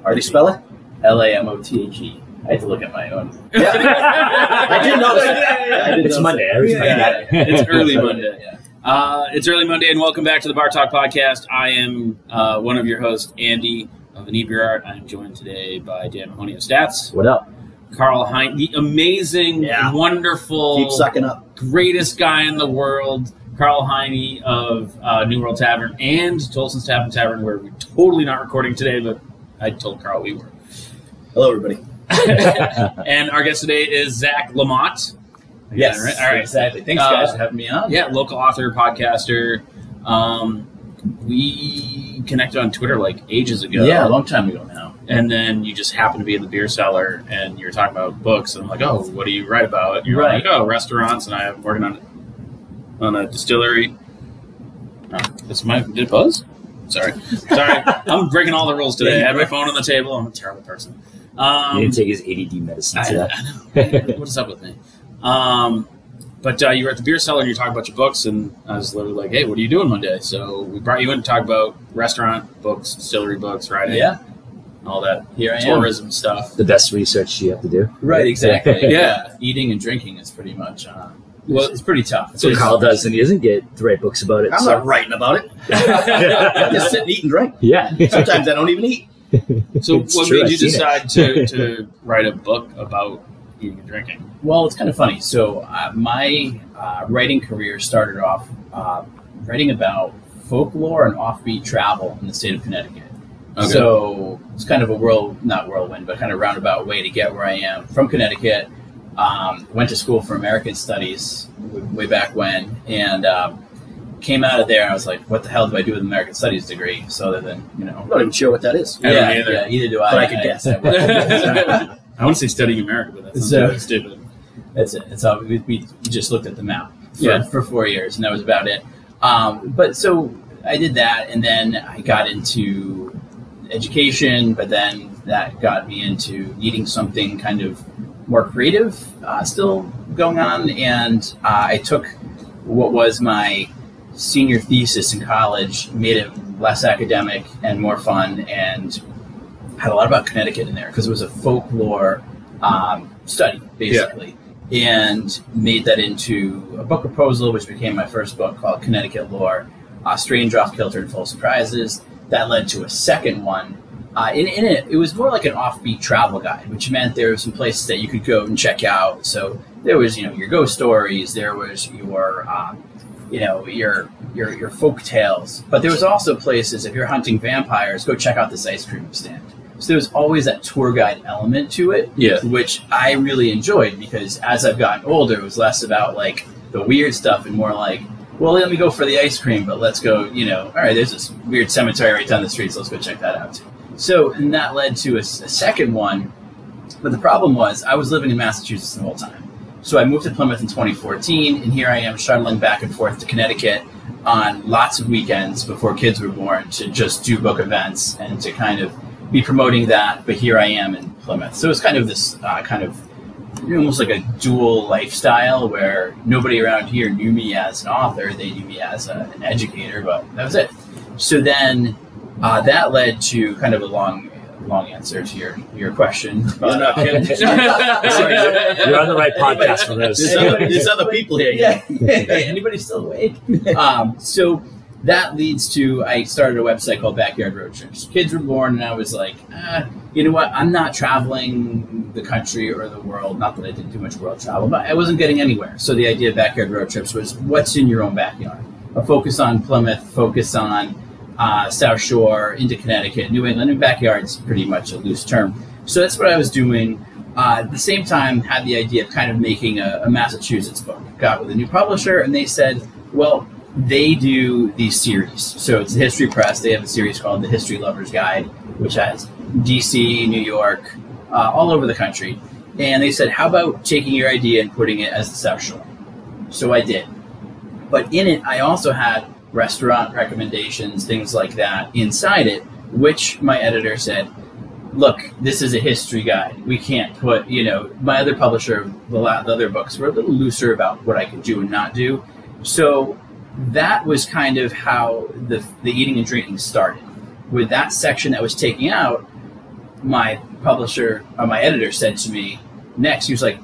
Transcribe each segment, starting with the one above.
How do you spell it? Lamothe. I had to look at my own. Yeah. I did notice it. It's Monday. It's early Monday. It's early Monday, and welcome back to the Bar Talk Podcast. I am one of your hosts, Andy of Inebriart. I'm joined today by Dan Mahoney of Stats. What up? Carl Hine, the amazing, wonderful, keep sucking up, greatest guy in the world, Carl Hine of New World Tavern and Tolson's Tavern, where we're totally not recording today, but I told Carl we were. Hello, everybody. And our guest today is Zach Lamothe. Yes, right? All right, exactly. Thanks, guys, for having me on. Yeah, local author, podcaster. We connected on Twitter like ages ago. Yeah, a long time ago now. And then you just happened to be in the beer cellar, and you were talking about books. And I'm like, oh, what do you write about? You're like, oh, restaurants, and I'm working on a distillery. Oh, that's my did it buzz? Sorry. I'm breaking all the rules today. I had my phone on the table. I'm a terrible person. He didn't take his ADD medicine today. I know. What is up with me? But you were at the beer cellar and you're talking about your books, and I was literally like, hey, what are you doing one day? So we brought you in to talk about restaurant books, distillery books, writing, all that tourism stuff. The best research you have to do. Right, exactly. Yeah. Eating and drinking is pretty much, it's pretty tough. That's what Carl does, and he doesn't get to write books about it. I'm not writing about it. I just sit and eat and drink. Yeah. Sometimes I don't even eat. So what made you decide to write a book about eating and drinking? Well, it's kind of funny. So my writing career started off writing about folklore and offbeat travel in the state of Connecticut. Okay. So it's kind of a not whirlwind, but kind of roundabout way to get where I am. From Connecticut, went to school for American Studies way back when, and came out of there, and I was like, what the hell do I do with an American Studies degree? So other than, I'm not even sure what that is. Neither do I. But I could guess. I want to say studying America, but that's really stupid. That's it. It's all, we just looked at the map for 4 years, and that was about it. But so I did that, and then I got into education, but then that got me into needing something kind of more creative still going on, and I took what was my senior thesis in college, made it less academic and more fun, and had a lot about Connecticut in there because it was a folklore study, basically, and made that into a book proposal, which became my first book called Connecticut Lore, Strange, Off-Kilter, and Full Surprises. That led to a second one. In it was more like an offbeat travel guide, which meant there were some places that you could go and check out. So there was, your ghost stories, there was your folk tales, but there was also places, if you're hunting vampires, go check out this ice cream stand. So there was always that tour guide element to it, which I really enjoyed, because as I've gotten older, it was less about like the weird stuff and more like, well, let me go for the ice cream, but let's go, all right, there's this weird cemetery right down the street, so let's go check that out too. So, and that led to a second one, but the problem was I was living in Massachusetts the whole time. So I moved to Plymouth in 2014, and here I am shuttling back and forth to Connecticut on lots of weekends before kids were born to just do book events and to kind of be promoting that, but here I am in Plymouth. So it's kind of this almost like a dual lifestyle where nobody around here knew me as an author. They knew me as an educator, but that was it. So then that led to kind of a long answer to your question. You're not kidding. You're on the right podcast for this. There's other people here. Hey, anybody still awake? So that leads to, I started a website called Backyard Road Trips. Kids were born, and I was like, you know what? I'm not traveling the country or the world. Not that I didn't do much world travel, but I wasn't getting anywhere. So the idea of Backyard Road Trips was, what's in your own backyard? A focus on Plymouth, focus on South Shore, into Connecticut, New England, and backyard's pretty much a loose term. So that's what I was doing. At the same time, had the idea of kind of making a Massachusetts book. Got with a new publisher, and they said, well, they do these series. So it's the History Press. They have a series called The History Lover's Guide, which has DC, New York, all over the country. And they said, how about taking your idea and putting it as the South Shore? So I did. But in it, I also had restaurant recommendations, things like that inside it, which my editor said, look, this is a history guide. We can't put, my other publisher, the other books were a little looser about what I could do and not do. So that was kind of how the eating and drinking started. With that section that was taken out, my publisher, my editor said to me next, he was like,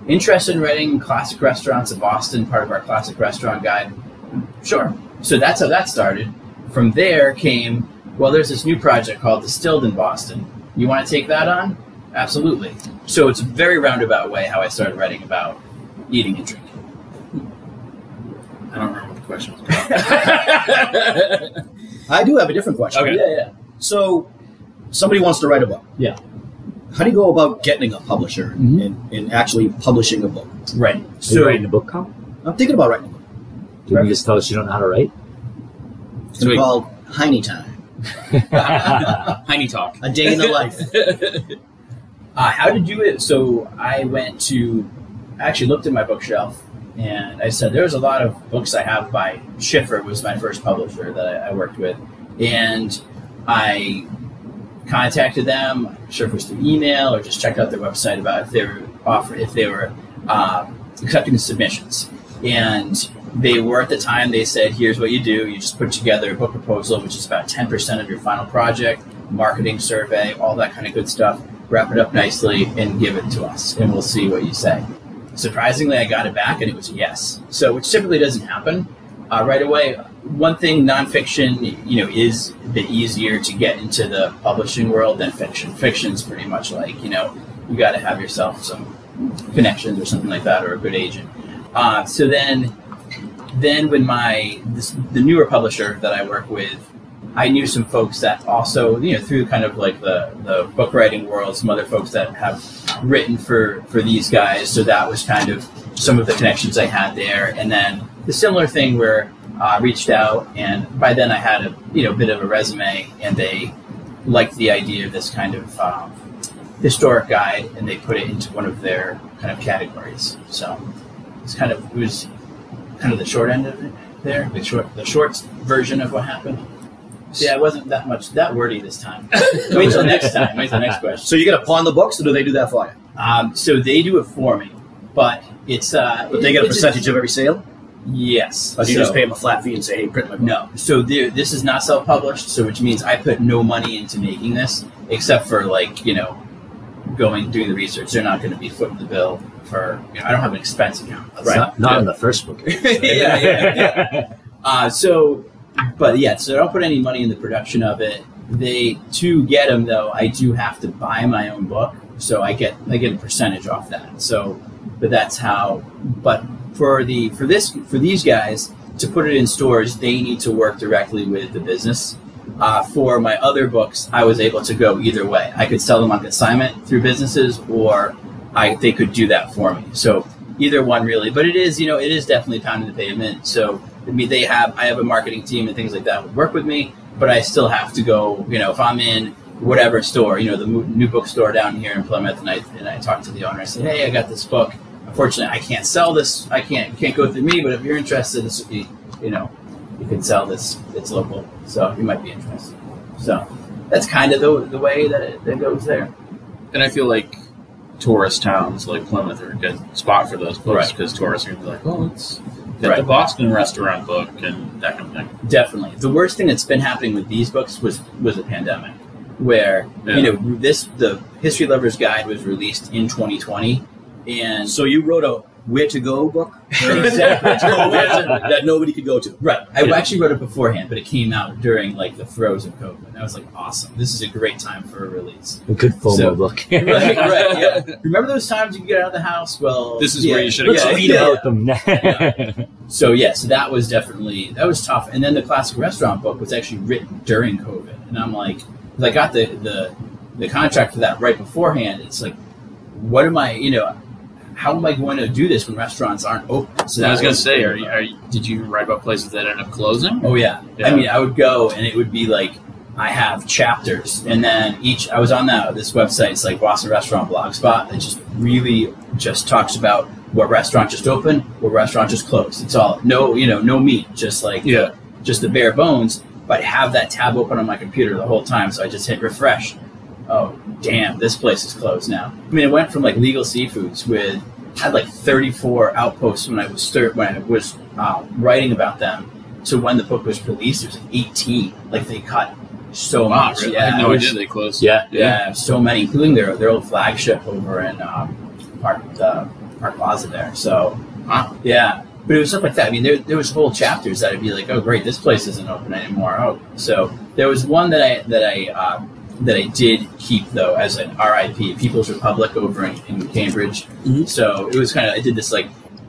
interested in writing classic restaurants of Boston, part of our classic restaurant guide? Sure. So that's how that started. From there came, well, there's this new project called Distilled in Boston. You want to take that on? Absolutely. So it's a very roundabout way how I started writing about eating and drinking. I don't remember what the question was. I do have a different question. Okay. Yeah. So, somebody wants to write a book. Yeah. How do you go about getting a publisher and actually publishing a book? Right. Are you So writing a book, Colin? I'm thinking about writing a book. Can you just tell us you don't know how to write? It's gonna be called Heine Time. Heine talk. A day in the life. how did you do it? So I actually looked at my bookshelf and I said, there's a lot of books I have by Schiffer, was my first publisher that I worked with. And I contacted them, I'm sure if it was through email or just checked out their website about if they were accepting submissions. And they were, at the time, they said, here's what you do. You just put together a book proposal, which is about 10% of your final project, marketing survey, all that kind of good stuff. Wrap it up nicely and give it to us, and we'll see what you say. Surprisingly, I got it back, and it was a yes. So, which typically doesn't happen right away. One thing, nonfiction, is a bit easier to get into the publishing world than fiction. Fiction's pretty much like, you got to have yourself some connections or something like that, or a good agent. So then when the newer publisher that I work with, I knew some folks that also, through kind of like the book writing world, some other folks that have written for these guys. So that was kind of some of the connections I had there. And then the similar thing where I reached out, and by then I had a bit of a resume, and they liked the idea of this kind of historic guide, and they put it into one of their kind of categories. So it was kind of the short end of it there, the short version of what happened. Yeah, it wasn't that wordy this time. Wait till next time. Wait till the next question. So you got to pawn the books, or do they do that for you? So they do it for me, but it's But they get a percentage of every sale? Yes. Or do you just pay them a flat fee and say, hey, print my book? No. So this is not self-published, so which means I put no money into making this, except for doing the research. They're not going to be footing the bill for, I don't have an expense account. Right. Not in the first book. Yeah. So I don't put any money in the production of it. To get them though, I do have to buy my own book, so I get a percentage off that. So, but that's how. But for these guys to put it in stores, they need to work directly with the business. For my other books, I was able to go either way. I could sell them on consignment through businesses, or they could do that for me. So either one really, but it is definitely pounding the pavement. So I have a marketing team and things like that would work with me, but I still have to go, if I'm in whatever store, the new bookstore down here in Plymouth, and I talk to the owner, I say, hey, I got this book. Unfortunately, I can't sell this. I can't go through me, but if you're interested, this would be, you could sell this. It's local, so you might be interested. So that's kind of the way that it goes there. And I feel like tourist towns like Plymouth are a good spot for those books, because tourists are going to be like, oh, let's get the Boston restaurant book and that kind of thing. Definitely. The worst thing that's been happening with these books was the pandemic, where the History Lover's Guide was released in 2020, and so you wrote a where to go book exactly that nobody could go to. Right. I actually wrote it beforehand, but it came out during the throes of COVID. And I was like, awesome. This is a great time for a release. A good FOMO book. right. Yeah. Remember those times you could get out of the house? Well, this is where you should have Let's gone. read about them. So so that was tough. And then the classic restaurant book was actually written during COVID. And I'm like, because I got the contract for that right beforehand. It's like, what am I, how am I going to do this when restaurants aren't open? So I was going to say, did you write about places that ended up closing? Oh, yeah. I mean, I would go, and it would be like, I have chapters, and then I was on this website, it's like Boston Restaurant Blogspot, that just really just talks about what restaurant just opened, what restaurant just closed. It's all, no meat, just just the bare bones, but I have that tab open on my computer the whole time, so I just hit refresh. Oh, damn, this place is closed now. I mean, it went from Legal Seafoods had 34 outposts when I was writing about them, to when the book was released, it was 18. They cut so Wow, much. really? Yeah, I had no it was- idea they closed. Yeah, so many, including their old flagship over in Park Plaza there. So, Wow. yeah. But it was stuff like that. I mean, there was whole chapters that I'd be like, oh, great, this place isn't open anymore. Oh, so there was one that I did keep though as an RIP, People's Republic over in Cambridge. Mhm. So it was kind of, I did this like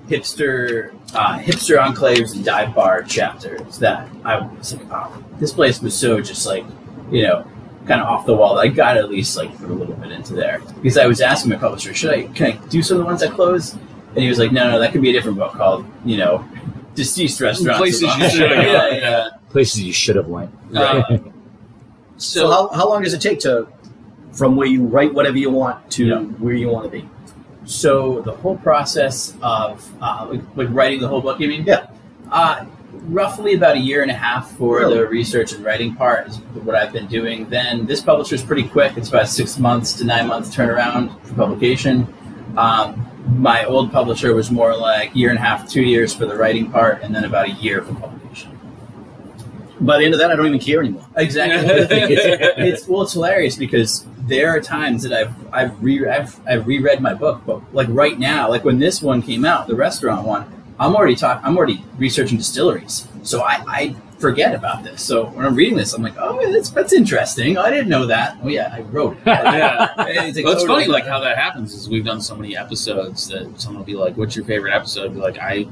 hipster enclaves and dive bar chapters that I was like, oh, this place was so just like, kind of off the wall. I got to at least like put a little bit into there because I was asking my publisher, can I do some of the ones that closed? And he was like, no, that could be a different book called, Deceased Restaurants. Places you should have gone. Yeah. Places you should have went. So how long does it take from where you write whatever you want to where you want to be? So the whole process of like writing the whole book, you mean? Yeah. Roughly about a year and a half for Really? the research and writing part is what I've been doing. Then this publisher is pretty quick. It's about 6 months to 9 months turnaround for publication. My old publisher was more like year and a half, 2 years for the writing part, and then about a year for publication. By the end of that, I don't even care anymore. Exactly. It's hilarious because there are times that I've reread my book, but like right now, like when this one came out, the restaurant one, I'm already researching distilleries, so I forget about this. So when I'm reading this, I'm like, oh, that's interesting. I didn't know that. Oh yeah, I wrote it. Yeah. It's, like, Well, it's totally funny, like how that happens is we've done so many episodes that someone will be like, "What's your favorite episode?" I'll be like, "I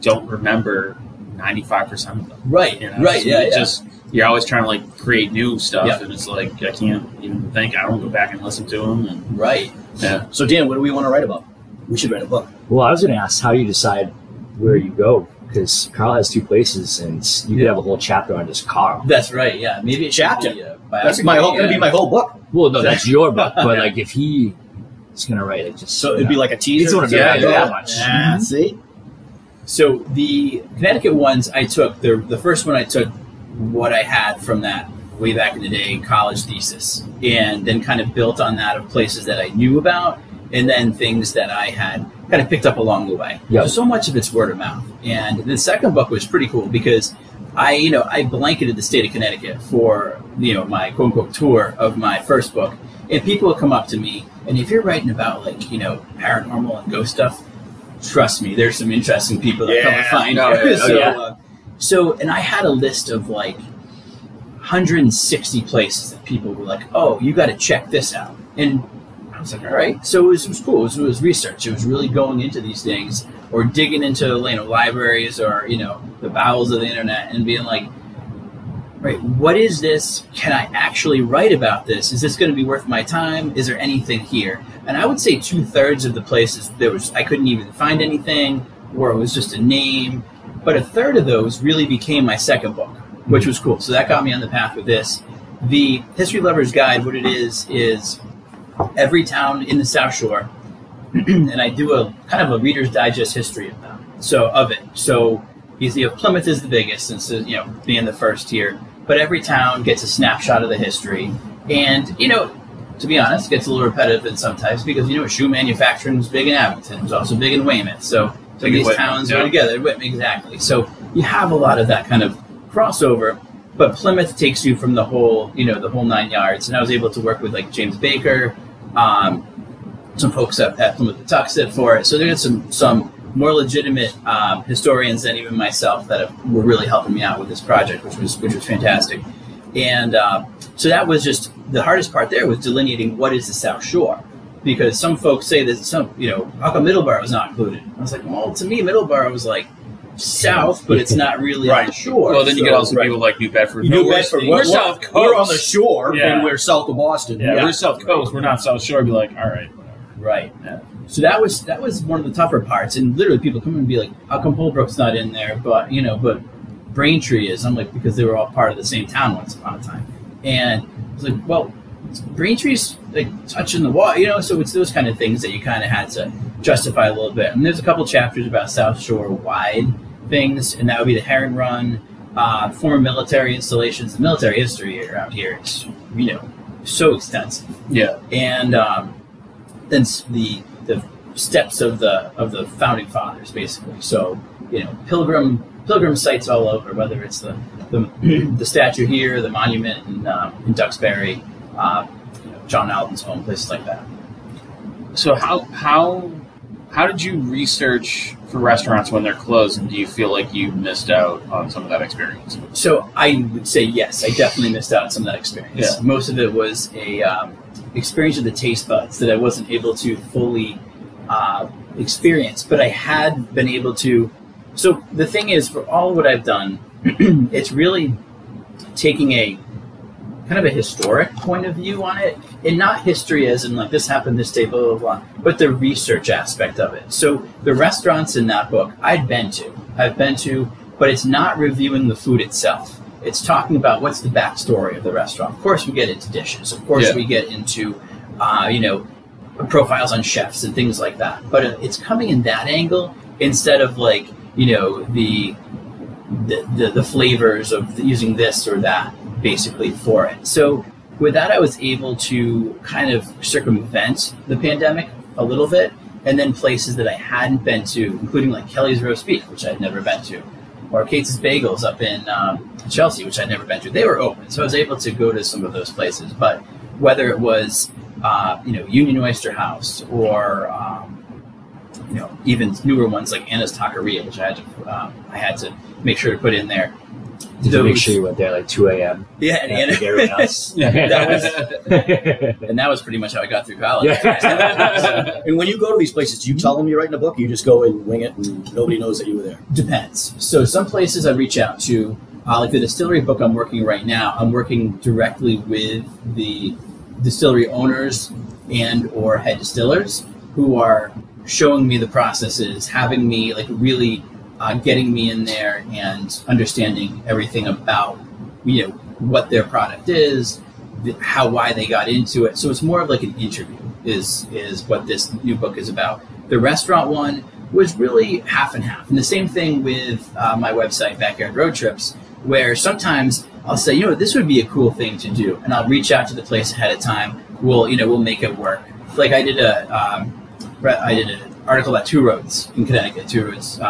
don't remember 95% of them." right, right, So yeah, it just you're always trying to like create new stuff, Yep. and it's like I can't even think. I don't go back and listen to them, and right. yeah. So Dan, what do we want to write about? We should write a book. Well, I was going to ask how you decide where you go, because Carl has 2 places, and you could have a whole chapter on just Carl. That's right. Yeah, maybe it should Chapter. be a That's biography, going to be my whole book. Well, no, that's your book, but like if he is going to write it, just So it'd be like a teaser. He's one of them, Yeah, that much. Ah, see? So the Connecticut ones I took, the first one I took what I had from that way back in the day college thesis, and then kind of built on that of places that I knew about, and then things that I had kind of picked up along the way. Yep. So much of it's word of mouth. And the second book was pretty cool because I blanketed the state of Connecticut for my quote unquote tour of my first book, and people would come up to me, and if you're writing about like paranormal and ghost stuff, trust me, there's some interesting people that come and find you. So, and I had a list of like 160 places that people were like, oh, you got to check this out. And I was like, all right. So it was cool. It was research. It was really going into these things or digging into libraries or, the bowels of the internet and being like, right, what is this? Can I actually write about this? Is this going to be worth my time? Is there anything here? And I would say 2/3 of the places I couldn't even find anything, or it was just a name. But 1/3 of those really became my second book, which was cool. So that got me on the path with this. The History Lover's Guide, what it is every town in the South Shore, and I do a kind of a Reader's Digest history of them. So you have Plymouth is the biggest, since being the first here. But every town gets a snapshot of the history, and to be honest, it gets a little repetitive in some types because shoe manufacturing was big in Abington, it was also big in Weymouth. So these towns were together. Whitman, exactly. So you have a lot of that kind of crossover. But Plymouth takes you from the whole 9 yards, and I was able to work with like James Baker, some folks at Plymouth Patuxent for it. So there's some more legitimate historians than even myself that were really helping me out with this project, which was fantastic. And so that was just the hardest part. There was delineating what is the South Shore, because some folks say that how come Middleborough was not included? I was like, well, to me, Middleborough was like south, but it's not really on the shore. Well, then you get also people like New Bedford. We're South Coast. We're on the shore, Yeah. and we're south of Boston. Yeah, we're South Coast. We're not South Shore. Be like, all right, whatever. Right. Yeah. So that was one of the tougher parts, and literally people come and be like, "How come Holbrook's not in there?" But but Braintree is. I'm like, because they were all part of the same town once upon a time, and I was like, well, Braintree's like touching the water, So it's those kind of things that you kind of had to justify a little bit. And there's a couple chapters about South Shore wide things, and that would be the Heron Run, former military installations. The military history around here is so extensive. Yeah. And then the steps of the founding fathers, basically. So, pilgrim sites all over, whether it's the statue here, the monument in Duxbury, John Alden's home, places like that. So how did you research for restaurants when they're closed, and do you feel like you missed out on some of that experience? So I would say yes, I definitely missed out on some of that experience. Yeah. Most of it was a experience of the taste buds that I wasn't able to fully experience, but I had been able to. So the thing is, for all what I've done, it's really taking a kind of a historic point of view on it, and not history as in like this happened this day, blah, blah, blah, but the research aspect of it. So the restaurants in that book I've been to, but it's not reviewing the food itself. It's talking about what's the backstory of the restaurant. Of course, we get into dishes. Of course, we get into, profiles on chefs and things like that. But it's coming in that angle instead of like, the flavors of using this or that basically for it. So with that, I was able to kind of circumvent the pandemic a little bit, and then places that I hadn't been to, including like Kelly's Roast Beef, which I'd never been to, or Kate's Bagels up in Chelsea, which I'd never been to. They were open, so I was able to go to some of those places. But whether it was Union Oyster House or even newer ones like Anna's Taqueria, which I had to make sure to put in there. Did you make sure you went there like 2 a.m.? Yeah, and like everyone else. That was pretty much how I got through college. Yeah. And when you go to these places, do you tell them you're writing a book, or you just go and wing it and nobody knows that you were there? Depends. So some places I reach out to, like the distillery book I'm working right now, I'm working directly with the distillery owners and or head distillers who are showing me the processes, having me like really getting me in there and understanding everything about what their product is, why they got into it. So it's more of like an interview is what this new book is about. The restaurant one was really half and half. And the same thing with my website, Backyard Road Trips, where sometimes I'll say, this would be a cool thing to do. And I'll reach out to the place ahead of time. We'll make it work. Like I did an article about Two Roads in Connecticut, Two Roads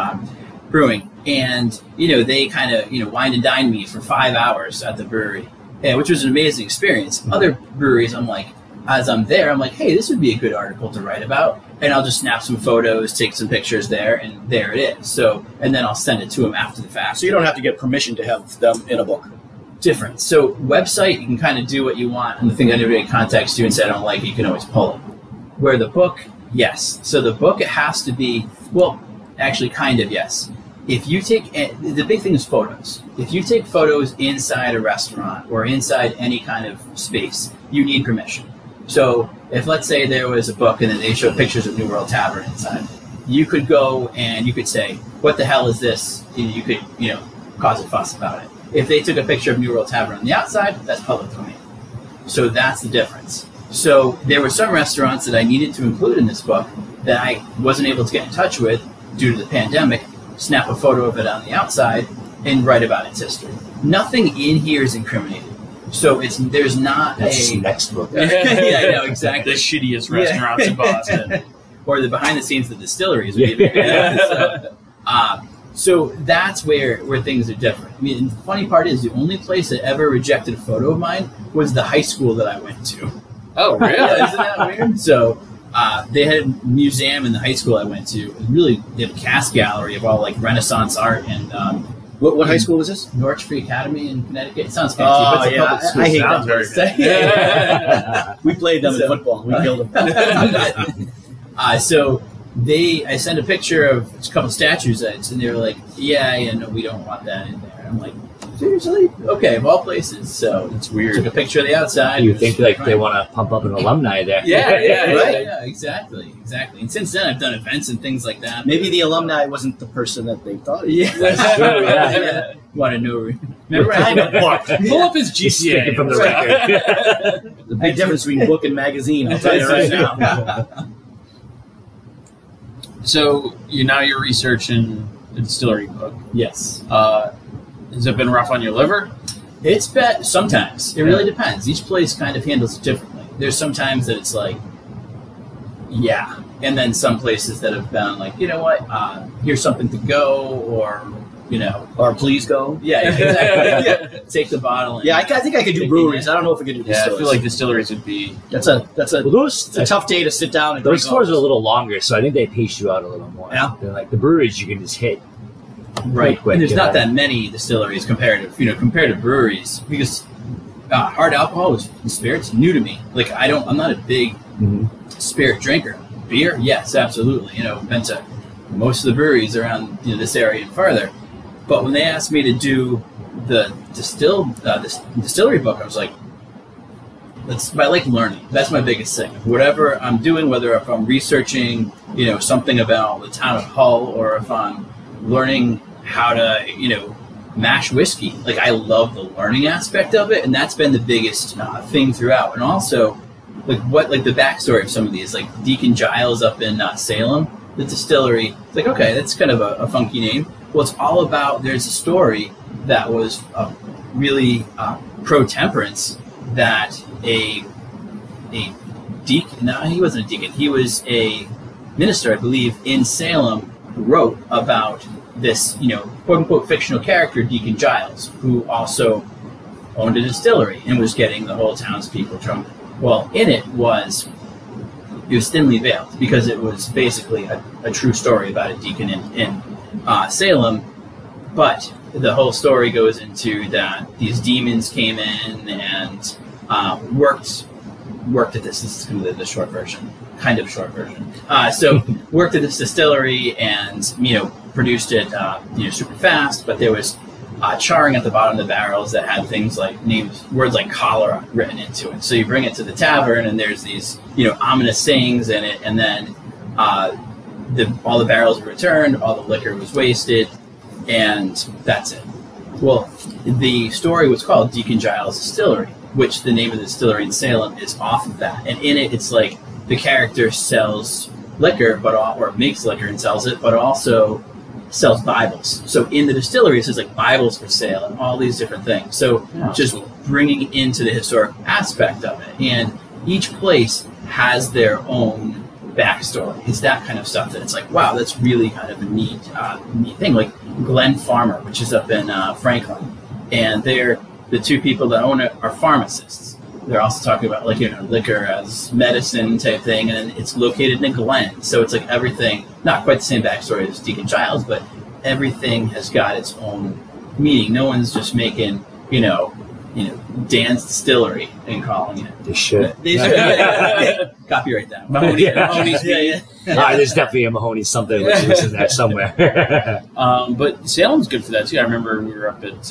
Brewing. And, they kind of, wine and dine me for 5 hours at the brewery, which was an amazing experience. Other breweries, as I'm there, I'm like, hey, this would be a good article to write about. And I'll just snap some photos, take some pictures there, and there it is. So, and then I'll send it to them after the fact. So you don't have to get permission to have them in a book. Different. So website, you can kind of do what you want. And the thing that anybody contacts you and say, I don't like it, you can always pull it. Where the book, yes. So the book, it has to be, actually kind of yes. If you take, the big thing is photos. If you take photos inside a restaurant or inside any kind of space, you need permission. So if, let's say, there was a book and then they showed pictures of New World Tavern inside, you could go and you could say, what the hell is this? And you could, cause a fuss about it. If they took a picture of New World Tavern on the outside, that's public domain. So that's the difference. So there were some restaurants that I needed to include in this book that I wasn't able to get in touch with due to the pandemic, snap a photo of it on the outside, and write about its history. Nothing in here is incriminating. So there's not That's next book. Yeah, I know, exactly. The shittiest restaurants in Boston. Or the behind the scenes of the distilleries. So that's where things are different. I mean, the funny part is the only place that ever rejected a photo of mine was the high school that I went to. Oh, really? Yeah, isn't that weird? So they had a museum in the high school I went to. Really, they have a cast gallery of all like Renaissance art and. What high school was this? Norwich Free Academy in Connecticut. It sounds fancy, but it's a public school. I hate Sounds that. very good. We played them in football. We killed them. So I sent a picture of a couple statues, and they were like, no, we don't want that in there. I'm like, seriously? Okay, of all places. So It's weird. took a picture of the outside. You think they want to pump up an alumni there? Yeah, exactly. And since then, I've done events and things like that. Maybe the alumni wasn't the person that they thought. Yeah, That's true, yeah. Want to know? Remember, I Pull up his He's speaking GCA. from the record. The big difference between book and magazine, I'll tell you right now. So you're researching the distillery book. Yes. Has it been rough on your liver? It's bad sometimes. It really depends. Each place kind of handles it differently. There's sometimes that it's like, and then some places that have been like, you know what, here's something to go, or or please go. Yeah, exactly. Take the bottle. And, I think I could do breweries. I don't know if I could do distilleries. I feel like distilleries would be. It's a tough day to sit down and. Those stores are a little longer, so I think they pace you out a little more. Yeah. They're like the breweries, you can just hit. Right. Quick, and there's not that many distilleries compared to breweries, because hard alcohol and spirits new to me. Like I'm not a big spirit drinker. Beer, yes, absolutely. Been to most of the breweries around this area and farther. But when they asked me to do the distillery book, I was like, I like learning. That's my biggest thing. Whatever I'm doing, whether if I'm researching, something about the town of Hull, or if I'm learning how to, mash whiskey. Like, I love the learning aspect of it, and that's been the biggest thing throughout. And also, the backstory of some of these, like Deacon Giles up in Salem, the distillery. It's like, okay, that's kind of a funky name. Well, it's all about, there's a story that was really pro-temperance, that a deacon, no, he wasn't a deacon, he was a minister, I believe, in Salem, who wrote about this, quote-unquote fictional character, Deacon Giles, who also owned a distillery and was getting the whole townspeople drunk. Well, in it was thinly veiled, because it was basically a true story about a deacon in Salem, but the whole story goes into that these demons came in and worked at this. This is kind of the short version. So worked at this distillery and produced it super fast, but there was charring at the bottom of the barrels that had things like words like cholera written into it. So you bring it to the tavern and there's these ominous sayings in it, and then all the barrels were returned, all the liquor was wasted, and that's it. Well, the story was called Deacon Giles Distillery, which the name of the distillery in Salem is off of that. And in it, it's like the character sells liquor, or makes liquor and sells it, but also sells Bibles. So in the distillery, it says like Bibles for sale and all these different things. So just bringing into the historic aspect of it. And each place has their own backstory. It's that kind of stuff that it's like, wow, that's really kind of a neat thing. Like Glen Farmer, which is up in Franklin, and they're the two people that own it are pharmacists. They're also talking about liquor as medicine type thing, and it's located in Glen, so it's like everything, not quite the same backstory as Deacon Giles, but everything has got its own meaning. No one's just making Dan's Distillery and calling it. They should. Copyright that. Mahoney's there's definitely a Mahoney something which is in there somewhere. But Salem's good for that too. I remember we were up at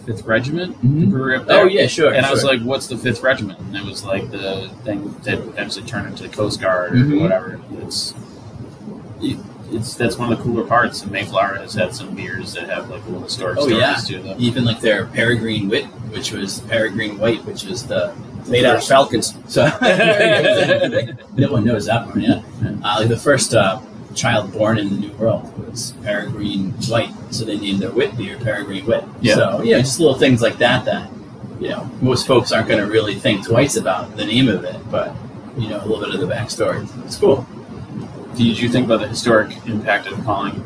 5th Regiment. We were up there. Oh yeah, sure. And I was like, "What's the 5th Regiment?" And it was like the thing that eventually turned into the Coast Guard or whatever. That's one of the cooler parts. And Mayflower has had some beers that have like little historic stories to them. Even like their Peregrine White, which was made out of falcons. So no one knows that one. Yeah, like the first child born in the New World was Peregrine White, so they named their wit beer Peregrine Wit. Yeah. So just little things like that most folks aren't going to really think twice about the name of it, but a little bit of the backstory. It's cool. Did you think about the historic impact of calling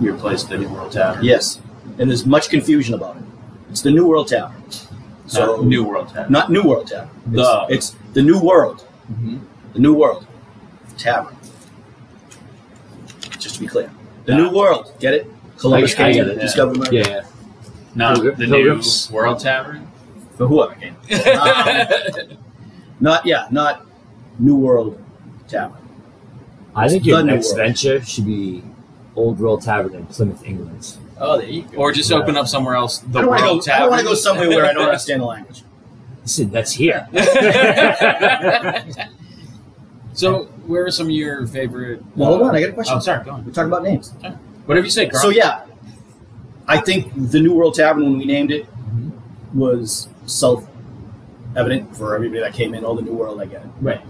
your place the New World Tavern? Yes, and there's much confusion about it. It's the New World Tavern. So not New World Tavern. Not New World Tavern. It's the New World. The New World Tavern. Just to be clear. The New World. Get it? Columbus came to discover America. Yeah. Not the New World Tavern? For whoever came. Not New World Tavern. I think your next venture should be Old World Tavern in Plymouth, England. Oh, there you go. Or just open up somewhere else. I don't want to go somewhere where I don't understand the language. Listen, that's here. So, where are some of your favorite... Well, hold on, I got a question. Oh, sorry, go on. We're talking about names. Sorry. Whatever you say, Carl. So, I think the New World Tavern, when we named it, was self-evident for everybody that came in. Oh, the New World, I get it. Right.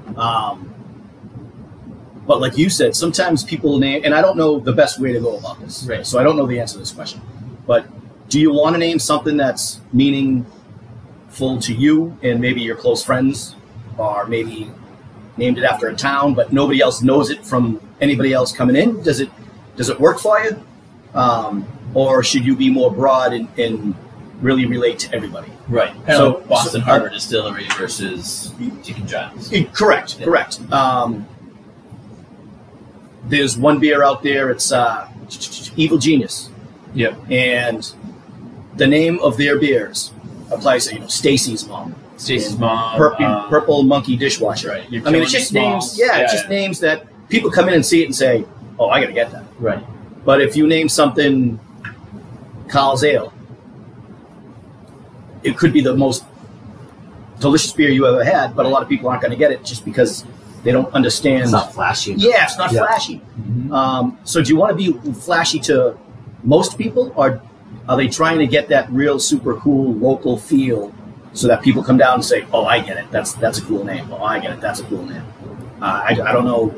But like you said, sometimes people name, and I don't know the best way to go about this, right? So I don't know the answer to this question. But do you want to name something that's meaningful to you and maybe your close friends, or maybe named it after a town, but nobody else knows it from anybody else coming in? Does it work for you? Or should you be more broad and really relate to everybody? Right. So Boston Harbor Distillery versus Deacon John's. Correct. There's one beer out there. It's Evil Genius. Yep. And the name of their beers applies to Stacy's Mom. Stacy's Mom. Purple Monkey Dishwasher. Right. I mean, it's just names. Yeah, it's just names that people come in and see it and say, "Oh, I got to get that." Right. But if you name something Carl's Ale, it could be the most delicious beer you ever had, but a lot of people aren't going to get it just because they don't understand. It's not flashy. Yeah, it's not flashy. Mm-hmm. So do you want to be flashy to most people, or are they trying to get that real super cool local feel so that people come down and say, "Oh, I get it. That's a cool name. Oh, I get it. That's a cool name." I don't know.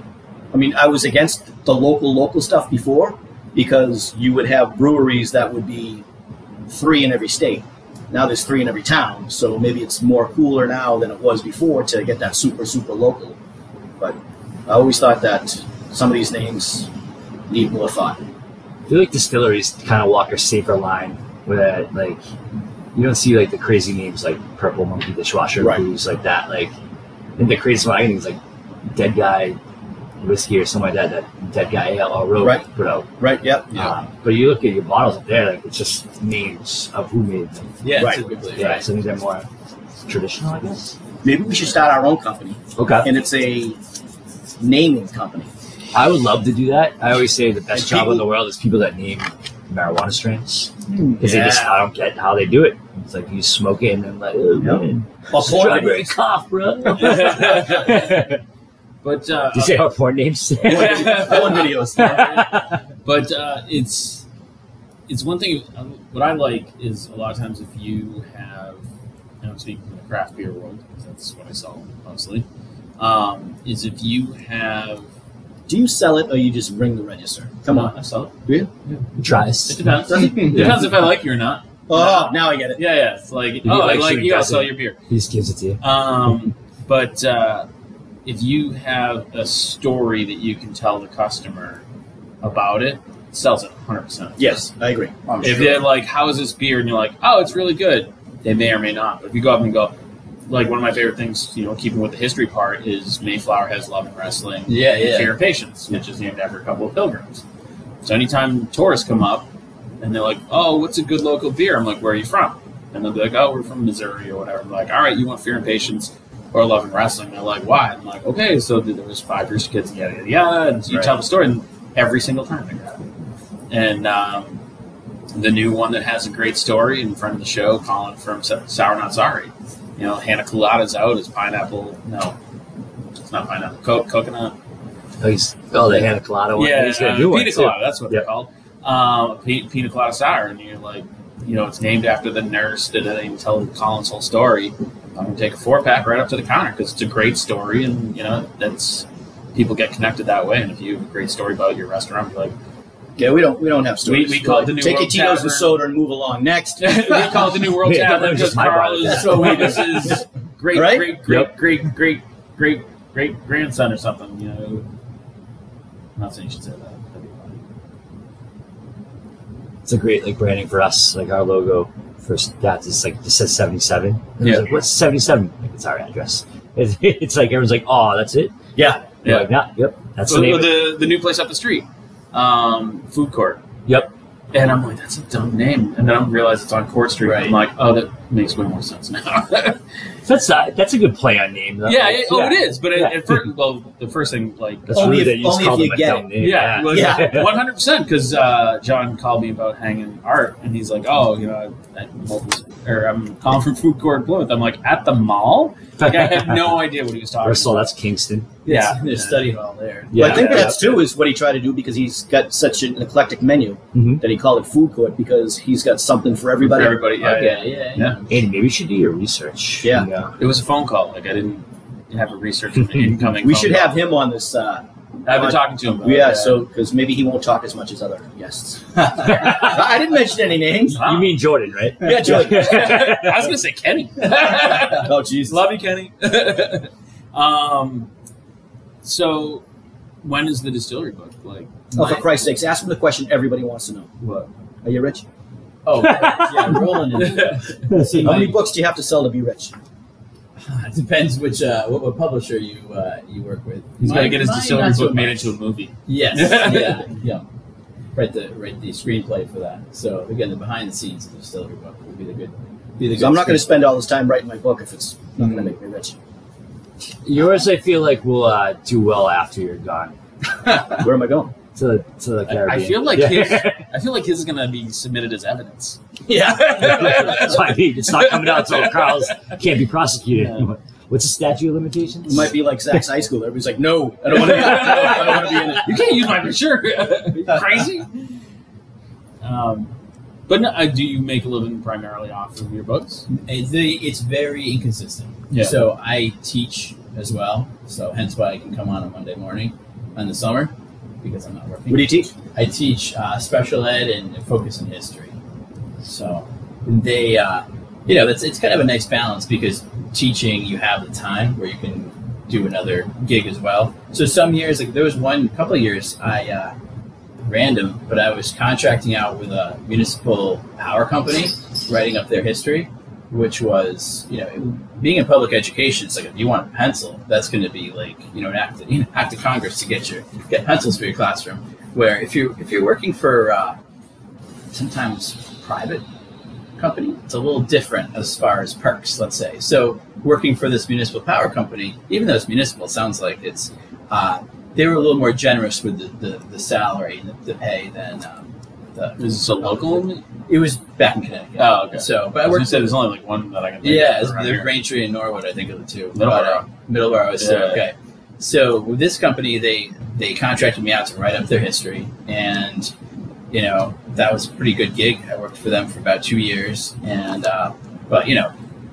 I mean, I was against the local stuff before because you would have breweries that would be 3 in every state. Now there's 3 in every town, so maybe it's more cooler now than it was before to get that super local. But I always thought that some of these names need more thought. I feel like distilleries kind of walk a safer line where, like, you don't see, like, the crazy names like Purple Monkey Dishwasher, booze like that. Like, I think the craziest one I think is, like, Dead Guy Whiskey or something like that Dead Guy Ale or Road put out. Right, yep. But you look at your bottles up there, like, it's just names of who made them. Yeah, Right. typically. Yeah, Right. so these are more traditional, I guess. Maybe we should start our own company. Okay. And it's a naming company. I would love to do that. I always say the best And job people- in the world is people that name marijuana strains. Because Yeah. I don't get how they do it. It's like you smoke it and then like, oh, man. Or porn Strawberry videos. cough, bro. But Did you say our porn names? Porn videos. But it's one thing. What I like is a lot of times if you have, and I'm speaking from the craft beer world because that's what I sell mostly, is if you have. Do you sell it or you just ring the register? Come on. I sell it. Do you? Tries. It depends. Depends if I like you or not. Oh, now I get it. Yeah. It's like, you I like like shooting you. I'll guys sell in. your beer. He just gives it to you. But if you have a story that you can tell the customer about it, it sells it 100%. Yes, I agree. If they're like, "How is this beer?" and you're like, "Oh, it's really good," they may or may not. But if you go up and go, like one of my favorite things, keeping with the history part, is Mayflower has Love and Wrestling, Fear and Patience, which is named after a couple of pilgrims. So anytime tourists come up and they're like, "Oh, what's a good local beer?" I'm like, "Where are you from?" And they'll be like, "Oh, we're from Missouri or whatever." I'm like, "All right, you want Fear and Patience or Love and Wrestling?" They're like, "Why?" I'm like, "Okay, so there was 5 rich kids, and yada yada yada," and so you tell the story, and every single time they grab it. And the new one that has a great story in front of the show, Colin from Sour Not Sorry. Hannah Colada's out as pineapple. No, it's not pineapple. Coconut. The Hannah Colada one. Yeah, He's gonna do one, pina too. colada. That's what they're called. Pina colada sour, and you're like, it's named after the nurse that didn't tell Colin's whole story. I'm gonna take a 4-pack right up to the counter because it's a great story, and that's people get connected that way. And if you have a great story about your restaurant, you're like, Yeah, we don't have stories. We call it the New Take your World Tito's Tavern. and soda and move along. Next. we call it the New World Yeah, that Tavern was because just my Carl body. is so is great, Right? great grandson or something. I'm not saying you should say that. That'd be funny. It's a great branding for us. Like our logo for stats is like just says 77. And Yeah. it's like, what's 77? Like, it's our address. It's like everyone's like, oh, that's it. Yeah. You're like, nah, yep, that's the name. The new place up the street, food court. Yep. And I'm like, that's a dumb name. And then I realize it's on Court Street. Right. I'm like, oh, that makes way more sense now. That's a good play on name. Though. Yeah, it is. But Yeah. at first, the first thing, like, That's Only rude if- that you just only call if you them a get dumb name. yeah, Yeah. 100%. Because John called me about hanging art, and he's like, "Oh, I'm calling from Food Court Plymouth." I'm like, "At the mall?" Like, I had no idea what he was talking First of all, about. that's Kingston. Yeah. There's study hall there. Yeah. Well, I think that's too is what he tried to do because he's got such an eclectic menu Mhm. that he called it food court because he's got something for everybody. For everybody, yeah. Yeah. Andy, maybe you should do your research. Yeah. You know? It was a phone call. Like, I didn't have a research from the incoming. We phone should call. have him on this. I've been talking to him about it. Yeah, so because maybe he won't talk as much as other guests. I didn't mention any names. Wow. You mean Jordan, right? Yeah, Jordan. I was going to say Kenny. Oh, jeez. Love you, Kenny. So, when is the distillery book? Like, Oh, for Christ's sakes, ask them the question everybody wants to know. What? Are you rich? Oh, yeah, rolling into it. See, How many books do you have to sell to be rich? It depends which what publisher you work with. he's got to get his Mine, distillery not so book made much. into a movie. Yes, yeah. Write the screenplay for that. So again, the behind the scenes of the distillery book would be the good. So I'm not going to spend all this time writing my book if it's not going to make me rich. Yours, I feel like will do well after you're gone. Where am I going? To the Caribbean. I feel like Yeah. his is going to be submitted as evidence. Yeah. That's what I mean. It's not coming out until Carl's can't be prosecuted. Yeah. What's the statute of limitations? It might be like Zach's high school. Everybody's like, no, I don't want to be in it. No, I don't want to be in it. You can't use my brochure. Crazy. But no, do you make a living primarily off of your books? It's very inconsistent. Yeah. So I teach as well. So hence why I can come on Monday morning in the summer because I'm not working. What do you teach? I teach special ed and focus in history. So they, it's kind of a nice balance because teaching you have the time where you can do another gig as well. So some years, like there was couple of years I random, but I was contracting out with a municipal power company, writing up their history, which was, being in public education, it's like if you want a pencil, that's going to be like, an act of Congress to get pencils for your classroom. Where if you're working for sometimes private company, it's a little different as far as perks, let's say. So working for this municipal power company, even though it's municipal, it sounds like it's they were a little more generous with the salary and the pay than Is this a local? It was back in Connecticut. Oh, okay. So, but I I was worked. gonna say there's only like one that I can. Think Yeah, of around there's here. Braintree and Norwood, I think, are the two. Middleborough. Middleborough is still Yeah. okay. So with this company, they contracted me out to write up their history, and that was a pretty good gig. I worked for them for about 2 years, and but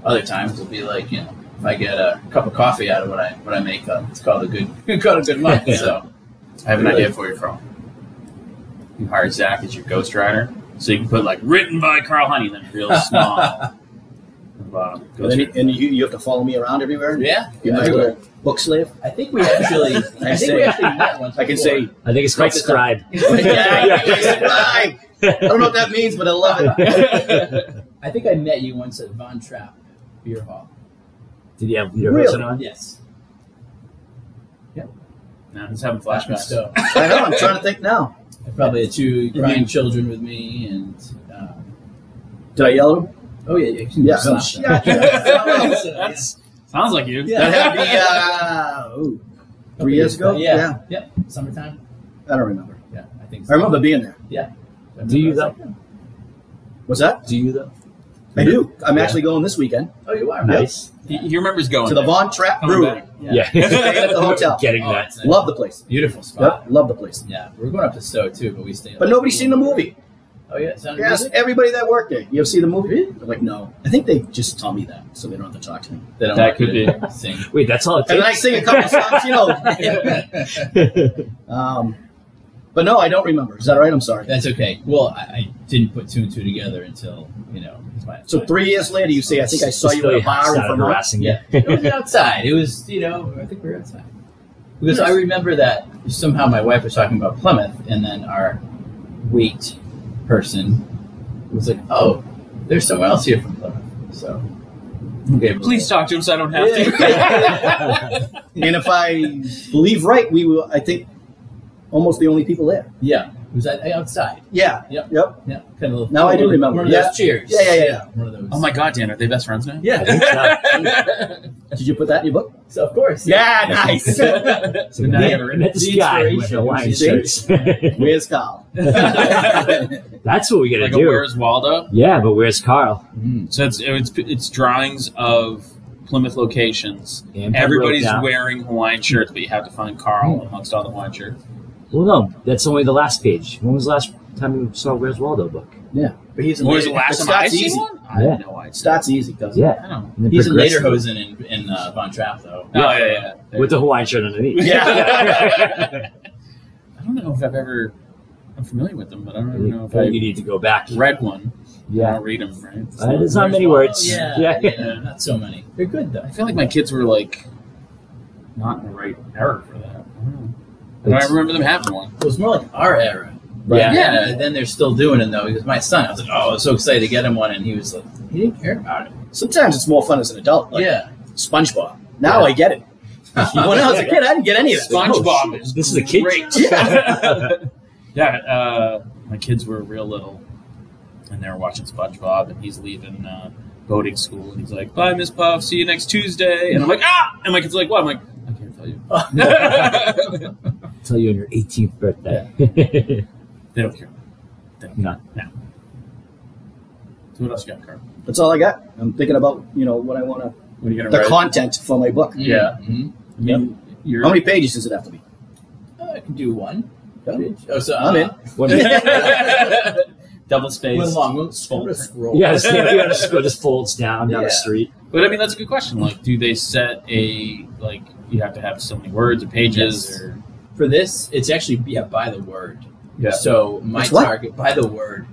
other times it'll be like if I get a cup of coffee out of what I make, it's called a good month. Yeah. So I have an idea for you, Carl. You hire Zach as your ghostwriter, so you can put like written by Carl Honey, then real small. And you have to follow me around everywhere? yeah, You're my everywhere. little book slave? I think we actually met once. I can before. say, I think it's called Write this scribe. I don't know what that means, but I love it. I think I met you once at Von Trapp Beer Hall. Did you have Leader Really? Wilson on? Yes. Now he's having flashbacks. So I know, I'm trying to think now. I probably had 2 crying children with me, and Did I yell at him? oh yeah, you can Yeah. slap So, them. That's sounds like you. Yeah. That had to be 3 years ago? Yeah. Yep. Summertime. I don't remember. Yeah, I think. I remember being there. Yeah. Do you though? What's that? Do you though? I do. I'm Yeah. actually going this weekend Oh, you are. Nice. He remembers going to the there. Von Trapp Coming Brewery. back. Yeah. Staying at the hotel. Getting Oh, that. it's nice. Love the place. Beautiful spot. Yep, love the place. Yeah, we're going up to Stowe too, but we stay. But nobody's seen the movie. Oh yeah, sounded Yes, good. everybody that worked there. You ever see the movie? They're like, no. I think they just tell me that, so they don't have to talk to me. They don't That want could you to sing. Wait, that's all it And then I takes. sing a couple songs, But no, I don't remember. Is that right? I'm sorry. That's okay. Well, I didn't put 2 and 2 together until So 3 years later, you say, I think I saw you at Really a bar in started Vermont. harassing you. Yeah, it was outside. It was, I think we were outside. Because I remember that somehow my wife was talking about Plymouth, and then our wait person was like, "Oh, there's someone else here from Plymouth." So, okay, Please talk to him so I don't have to. And if I believe right, we were, I think, almost the only people there. Yeah, it was outside. Yeah. Yep. Yep. Yeah, kind of. Now I do remember. One of Yeah. those cheers. Yeah. One of those. Oh my God, Dan, are they best friends now? Yeah. Did you put that in your book? So of course. Yeah, nice. So now you met this The guy with inspiration. the Hawaiian See? shirts. Where's Carl? That's what we gotta Like a do. Where's Waldo? Yeah, but where's Carl? So it's drawings of Plymouth locations. And Everybody's Pembroke now. wearing Hawaiian shirts, but you have to find Carl amongst all the Hawaiian shirts. Well, no, that's only the last page. When was the last time you saw Where's Waldo book? Yeah. But he's When was the last It time I starts seen easy. one? I Yeah. have no idea. Starts easy, doesn't it? Yeah. I don't know. And then He's in progressive. Lederhosen in Von Trapp though. Oh, yeah. With the Hawaiian shirt underneath. Yeah. I don't know if I've ever. I'm familiar with them, but I don't even know if You I need to go back. read one. I Yeah. don't read them, right? There's not many words. Yeah, not so many. They're good though. I feel like my kids were like not in the right era for that. I don't remember them having one. It was more like our era. Right. Yeah. And then they're still doing it though. Because my son, I was like, oh, I was so excited to get him one, and he was like, he didn't care about it. Sometimes it's more fun as an adult. Like SpongeBob. Now I get it. When I was a kid, I didn't get any of that. SpongeBob This is a kid. Great. Yeah. My kids were real little, and they were watching SpongeBob, and he's leaving boating school, and he's like, "Bye, Miss Puff. See you next Tuesday." And I'm like, "Ah!" And my kid's like, "What?" I'm like, "I can't tell you." I'll tell you on your 18th birthday. They don't care. No. So what else you got, Carl? That's all I got. I'm thinking about what I want to. What are you gonna The write? content for my book. Yeah. Mm-hmm. I mean, you're How many pages does it have to be? I can do one. Yeah. Oh, so I'm in. double space. One long. We'll scroll. Yeah, it just folds down the street. But I mean, that's a good question. Like, do they set a you have to have so many words or pages Yes. or? For this, it's actually by the word. Yeah. So my It's what? target by the word.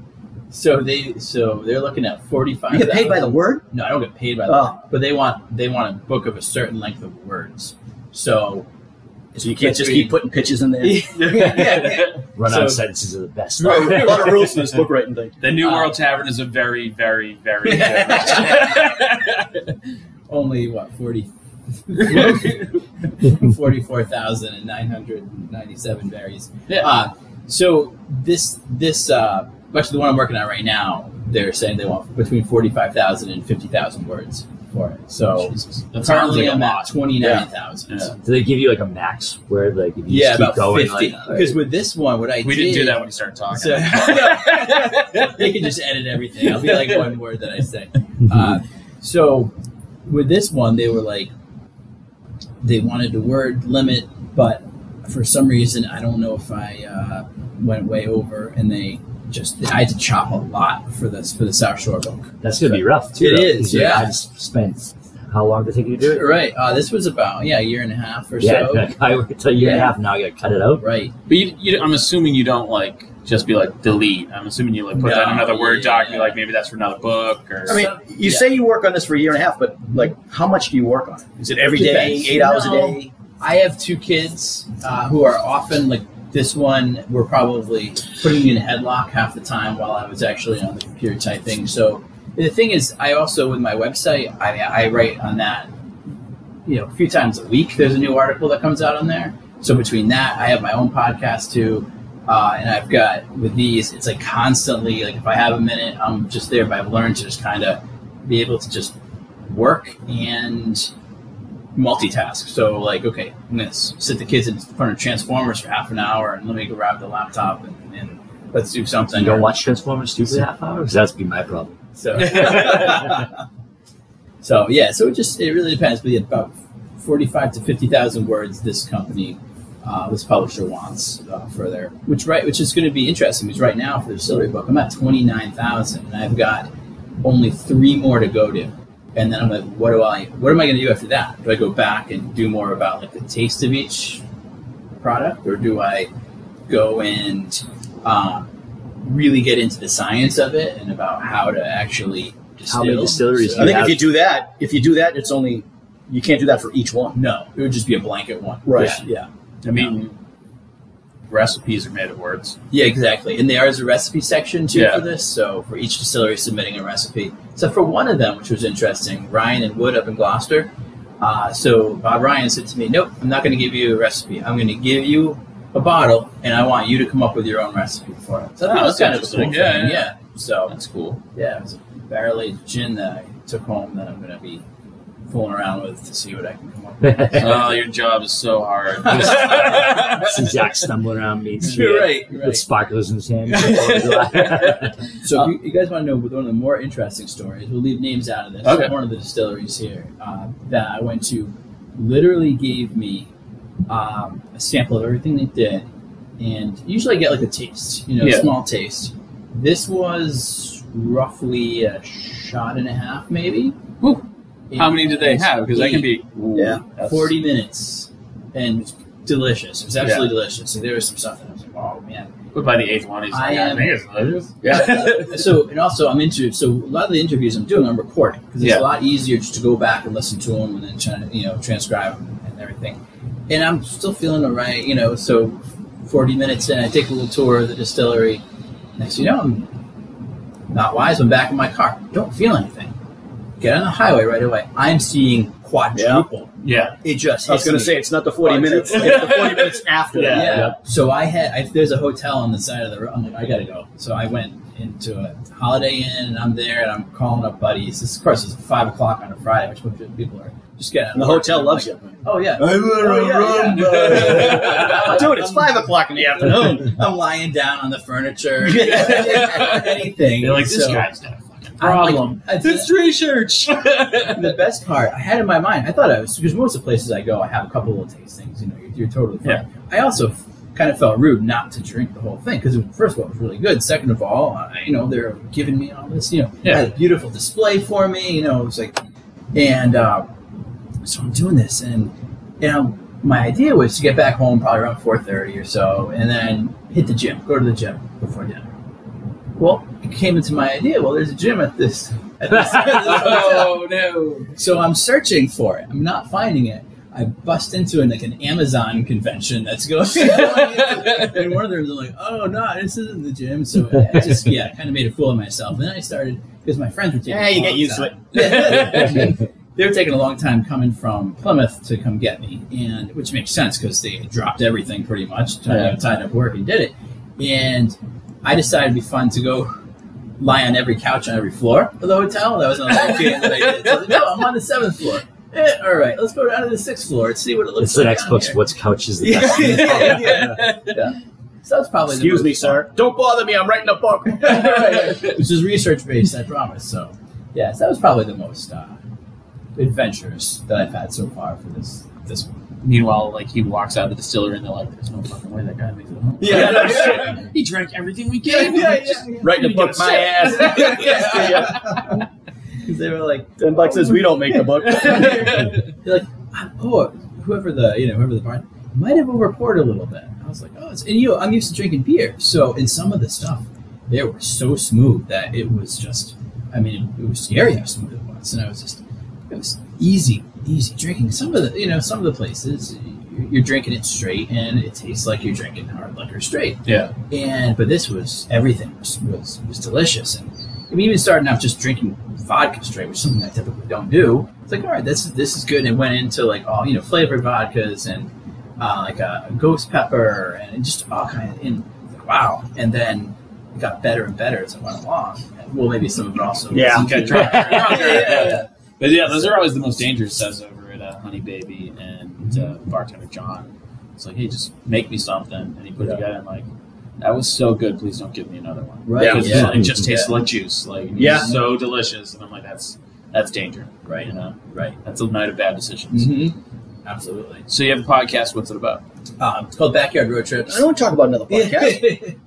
So they're looking at 45. You get paid by the word? No, I don't get paid by the word. But they want a book of a certain length of words. So you can't just keep putting pitches in there. Run-on sentences are the best. A lot of rules in this book writing thing. The New World Tavern is a very, very, very good only 44,997 berries. Yeah. So this actually the one I'm working on right now, they're saying they want between 45,000 and 50,000 words for it. So that sounds currently like a I'm lot. at 29,000. Yeah. Do they give you like a max where like if you just keep about going? 50. Because with this one, what I We did, didn't do that when you started talking. So, they can just edit everything. I'll be like one word that I say. So with this one, they were like, they wanted the word limit, but for some reason, I don't know if I went way over, and I had to chop a lot for the South Shore book. That's gonna be rough too. It though, is, 'cause, yeah. I just spent how long did it take you to do it? Right. This was about a year and a half or Yeah, so. I worked till a year and a half. Now I gotta cut it out. Right. But I'm assuming you don't just be like delete. I'm assuming you put that in another Word document. Like maybe that's for another book. Or I mean, you say you work on this for a year and a half, but how much do you work on it? Is it every day, Depends. 8 hours a day? I have two kids who are often this one. We're probably putting me in a headlock half the time while I was actually on the computer typing. So the thing is, I also with my website, I write on that. A few times a week, there's a new article that comes out on there. So between that, I have my own podcast too. And I've got with these, it's constantly if I have a minute, I'm just there. But I've learned to just kind of be able to just work and multitask. So okay, I'm gonna sit the kids in front of Transformers for half an hour, and let me grab the laptop and let's do something. You don't watch Transformers too for half hour? Because that's be my problem. So so it really depends. But about 45 to 50,000 words. This company. This publisher wants for their which is going to be interesting because right now for the distillery book I'm at 29,000 and I've got only 3 more to go to, and then I'm like, what am I going to do after that? Do I go back and do more about the taste of each product, or do I go and really get into the science of it and about how to actually distill? How many distilleries? I think if you do that, it's only you can't do that for each one. No, it would just be a blanket one. Right. Yeah. I mean, recipes are made of words. Yeah, exactly. And there is a recipe section too Yeah. for this. So for each distillery submitting a recipe. So for one of them, which was interesting, Ryan and Wood up in Gloucester. So Bob Ryan said to me, "Nope, I'm not going to give you a recipe. I'm going to give you a bottle, and I want you to come up with your own recipe for it." So that was kind of a cool thing. interesting. Yeah. So That's cool. yeah, it was a barrel-aged gin that I took home that I'm going to be fooling around with to see what I can come up with. Oh, your job is so hard. See Zach stumbling around Main Street You're right. with sparklers in his hand. So if you guys want to know one of the more interesting stories, we'll leave names out of this. Okay. One of the distilleries here that I went to literally gave me a sample of everything they did, and usually I get a taste, a small taste. This was roughly a shot and a half, maybe. Whew. How many did they have? Because that can be 40 minutes, and it's delicious. It was absolutely delicious. So there was some stuff that I was like, oh man. But by the 8th one, he's like, I think it's delicious. Yeah. So a lot of the interviews I'm doing, I'm recording because it's a lot easier just to go back and listen to them and then try to transcribe them and everything. And I'm still feeling all right, you know, so 40 minutes in, I take a little tour of the distillery. Next thing you know, I'm not wise, I'm back in my car. Don't feel anything. Get on the highway right away. I'm seeing quadruple. Yeah. It just I was going to say, it's not the 40 minutes. It's the 40 minutes after that. Yeah. So there's a hotel on the side of the road. I'm like, I got to go. So I went into a Holiday Inn, and I'm there, and I'm calling up buddies. This, of course, is 5 o'clock on a Friday, which most people are just getting. And the hotel loves you. Oh, yeah. Dude, it's 5 o'clock in the afternoon. I'm lying down on the furniture. Anything. They're like, this guy's got a fucking problem. It's research. The best part, I had in my mind, I thought I was, because most of the places I go, I have a couple little tastings. You know, you're totally fine. Yeah. I also kind of felt rude not to drink the whole thing because, first of all, it was really good. Second of all, you know, they're giving me all this, you know, Yeah. had a beautiful display for me. You know, it was like, and so I'm doing this, and you know, my idea was to get back home probably around 4:30 or so, and then hit the gym, go to the gym before dinner. Well, it came into my idea. Well, there's a gym at this Oh, no. So I'm searching for it. I'm not finding it. I bust into an Amazon convention that's going on. And one of them was like, oh, no, this isn't the gym. So I just, kind of made a fool of myself. And then I started, because my friends were taking you get used to it. They were taking a long time coming from Plymouth to come get me, and which makes sense because they had dropped everything pretty much, tied up work and did it. And I decided it'd be fun to go lie on every couch on every floor of the hotel. That was another game that I did. So I was like, no, I'm on the 7th floor. All right, let's go down to the 6th floor and see what it looks like. It's the next book's here. What's Couch is the Best. Yeah. So that's probably Excuse me, sir. Don't bother me. I'm writing a book. Which is research-based, I promise. So, so that was probably the most adventures that I've had so far for this one. Meanwhile, like, he walks out of the distillery and they're like, there's no fucking way that guy makes it home. Yeah, no shit. He drank everything we gave him. Writing a book, my ass. Because they were like, $10 says we don't make the book. they're like, whoever the bar might have overpoured a little bit. I was like, I'm used to drinking beer. So in some of the stuff, they were so smooth that it was just, it was scary how smooth it was. And it was easy drinking. Some of the places, you're drinking it straight and it tastes like you're drinking hard liquor straight. Yeah. But this was, everything was delicious. And even starting out just drinking vodka straight, which is something I typically don't do. It's like, all right, this is good. And it went into like all, flavored vodkas and like a ghost pepper and just all kind of, like, wow. And then it got better and better as it went along. Well, maybe some of it also. Yeah. Yeah. But yeah, those are always the most dangerous says over at Honey Baby and bartender John. It's like, hey, just make me something. And he put it together and like, that was so good. Please don't give me another one. Right. Because it just tastes like juice. Like, it's so delicious. And I'm like, that's danger. Right. You know? Right. That's a night of bad decisions. Mm-hmm. Absolutely. So you have a podcast. What's it about? It's called Backyard Road Trips. I don't want to talk about another podcast.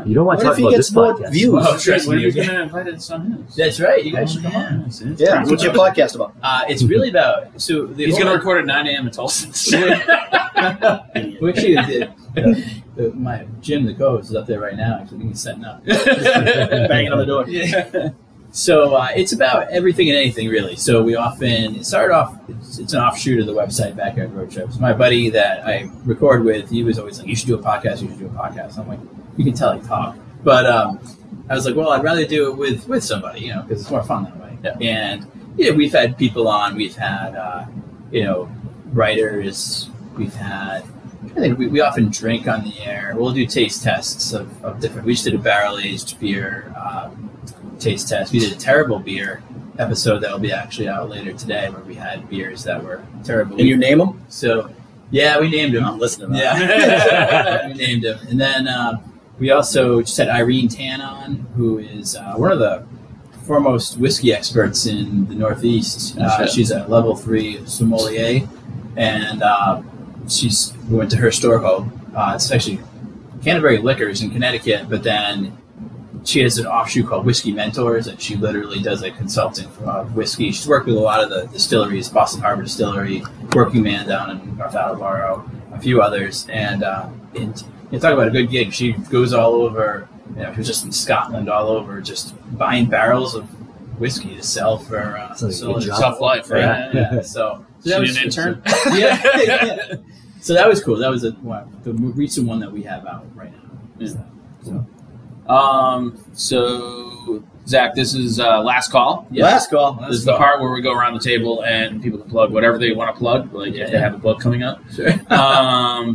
You don't want to What talk if he about gets this more podcast. views? Well, trust what me. if he's going to invite us on his? That's right. You guys should come on. Yeah. What's your podcast about? It's really about He's going to record at 9 a.m. in Tulsa. We actually did. My Jim, the co-host, is up there right now. Actually, he's setting up, Banging on the door. Yeah. So it's about everything and anything, really. So it started off. It's an offshoot of the website Backyard Road Trips. My buddy that I record with, he was always like, "You should do a podcast. You should do a podcast." I'm like, "You can tell I talk," but I was like, "Well, I'd rather do it with somebody, because it's more fun that way." Yeah. And we've had people on. We've had writers. We've had. I think we often drink on the air. We'll do taste tests of different. We just did a barrel-aged beer taste test. We did a terrible beer episode that will be actually out later today, where we had beers that were terrible. And you name them? So, yeah, we named them. I'm listening. Yeah, we named them. And then we also just had Irene Tan on, who is one of the foremost whiskey experts in the Northeast. She's a level 3 sommelier, and we went to her store called, it's actually Canterbury Liquors in Connecticut, but then she has an offshoot called Whiskey Mentors, and she literally does like consulting for whiskey. She's worked with a lot of the distilleries, Boston Harbor Distillery, Working Man down in North Attleboro, a few others. And you talk about a good gig. She goes all over, she was just in Scotland all over, just buying barrels of whiskey to sell for Sounds like a good job. Tough life, right? Yeah. So She an intern? Yeah. So that was cool. That was the recent one that we have out right now. So Zach, this is last call. Yeah. Last call. This is the part where we go around the table and people can plug whatever they want to plug. Like if they have a book coming up. Sure.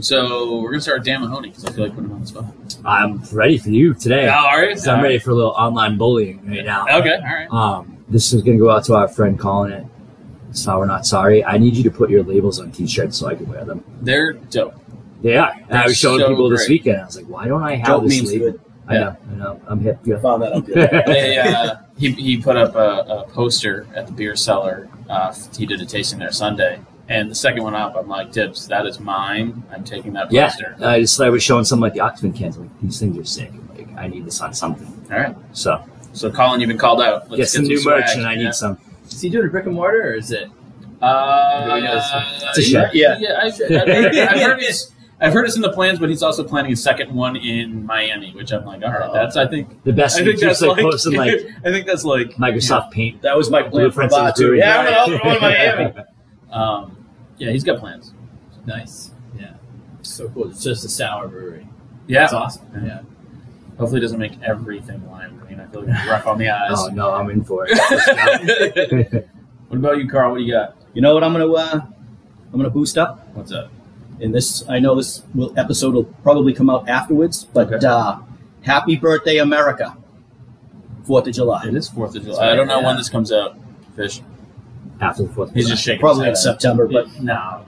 So we're gonna start with Dan Mahoney because I feel like putting him on the spot. I'm ready for you today. Oh, are you? So I'm ready for a little online bullying right now. Okay, all right. This is going to go out to our friend calling it Sour Not Sorry. I need you to put your labels on T-shirts so I can wear them. They're dope. They are. And I was showing so people this great. weekend. I was like, why don't I have Dope this means label? good. I know. I'm hip. I found that out good. He put up a poster at the beer cellar. He did a tasting there Sunday. And the second one up, I'm like, Tibbs, that is mine. I'm taking that poster. I was showing some like the Oxford cans. I'm like, these things are sick. Like, I need this on something. All right. So Colin, you've been called out. Let's get some new swag. merch, and I need some. Is he doing a brick and mortar, or is it? It's a shed. I've heard it's in the plans, but he's also planning a second one in Miami, which I'm like, all right, that's I think The best I thing think is that's like like posting like I think that's like Microsoft Paint. That was my plan for Blueprints of Bar the too. brewery. Yeah, I'm going to open one in Miami. Yeah, he's got plans. Nice. Yeah. So cool. It's just a sour brewery. Yeah, That's awesome. Yeah. Hopefully, it doesn't make everything lime green. I feel like it's rough on the eyes. Oh no, I'm in for it. What about you, Carl? What do you got? You know what I'm gonna boost up? What's up? And this, I know this episode will probably come out afterwards, but happy birthday, America! 4th of July. It is 4th of July. I don't know when this comes out. Fish. After the 4th. He's just shaking. Probably in his head. September, but No,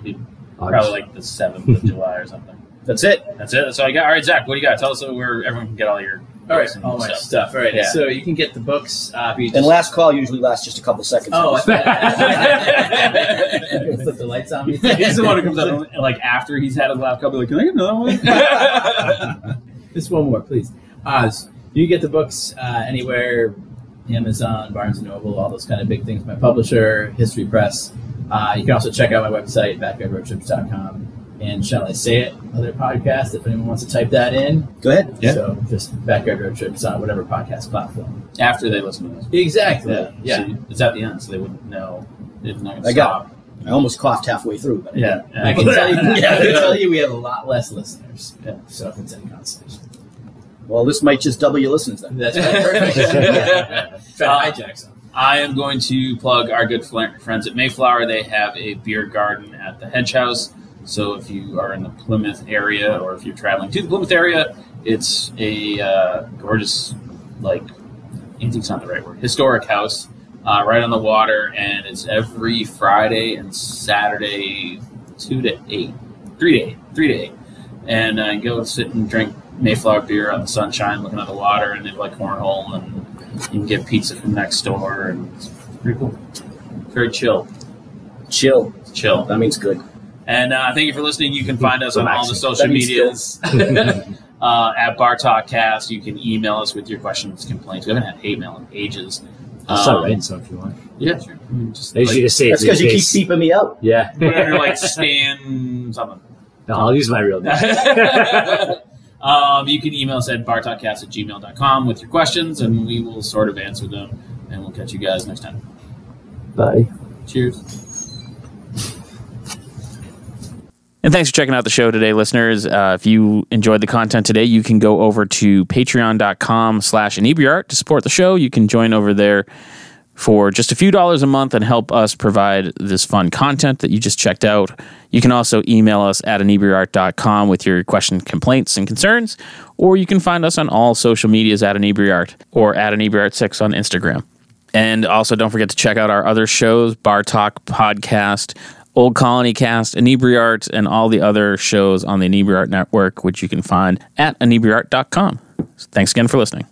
probably like the 7th of July or something. that's it. That's it. That's all I got. All right, Zach, what do you got? Tell us where everyone can get all your All right. books and All my stuff. All right. Yeah. So you can get the books. And last call usually lasts just a couple seconds. Oh, I flip the lights on me. He's the one who comes up and, like after he's had his last couple, like, can I get another one? Just one more, please. You get the books anywhere, Amazon, Barnes & Noble, all those kind of big things. My publisher, History Press. You can also check out my website, backyardroadtrips.com. And shall I say it? Other podcast, if anyone wants to type that in. Go ahead. Yeah. So just Backyard Road Trips on whatever podcast platform. After they listen to this. Exactly. Yeah. So it's at the end, so they wouldn't know. It's not gonna I got stop. I almost coughed halfway through. But Yeah. I can tell you we have a lot less listeners. Yeah. So if it's any consolation. Well, this might just double your listeners then. That's right. Perfect. Try to hijack some. I am going to plug our good friends at Mayflower. They have a beer garden at the Hedge House. So if you are in the Plymouth area or if you're traveling to the Plymouth area, it's a gorgeous, like, antique's not the right word, historic house right on the water. And it's every Friday and Saturday, 2 to 8, 3 to 8. And go sit and drink Mayflower beer on the sunshine, looking at the water, and they have like cornhole, and you can get pizza from next door, and it's pretty cool. Very chill. Chill. Chill. That means good. And thank you for listening. You can find us on all the social That means medias at Bar Talk Cast. You can email us with your questions, complaints. We haven't had hate mail in ages. I'll start writing some if you want. Yeah, sure. I mean, just I usually just say it That's to your because you keep face. keeping me out. Yeah. put it under like Stan something. No, I'll use my real name. You can email us at bartalkcast@gmail.com with your questions, and we will sort of answer them. And we'll catch you guys next time. Bye. Cheers. And thanks for checking out the show today, listeners. If you enjoyed the content today, you can go over to patreon.com/inebriart to support the show. You can join over there for just a few dollars a month and help us provide this fun content that you just checked out. You can also email us at inebriart.com with your questions, complaints, and concerns, or you can find us on all social medias at inebriart or at inebriart6 on Instagram. And also don't forget to check out our other shows, Bar Talk Podcast, Old Colony Cast, Inebriart, and all the other shows on the Inebriart Network, which you can find at inebriart.com. Thanks again for listening.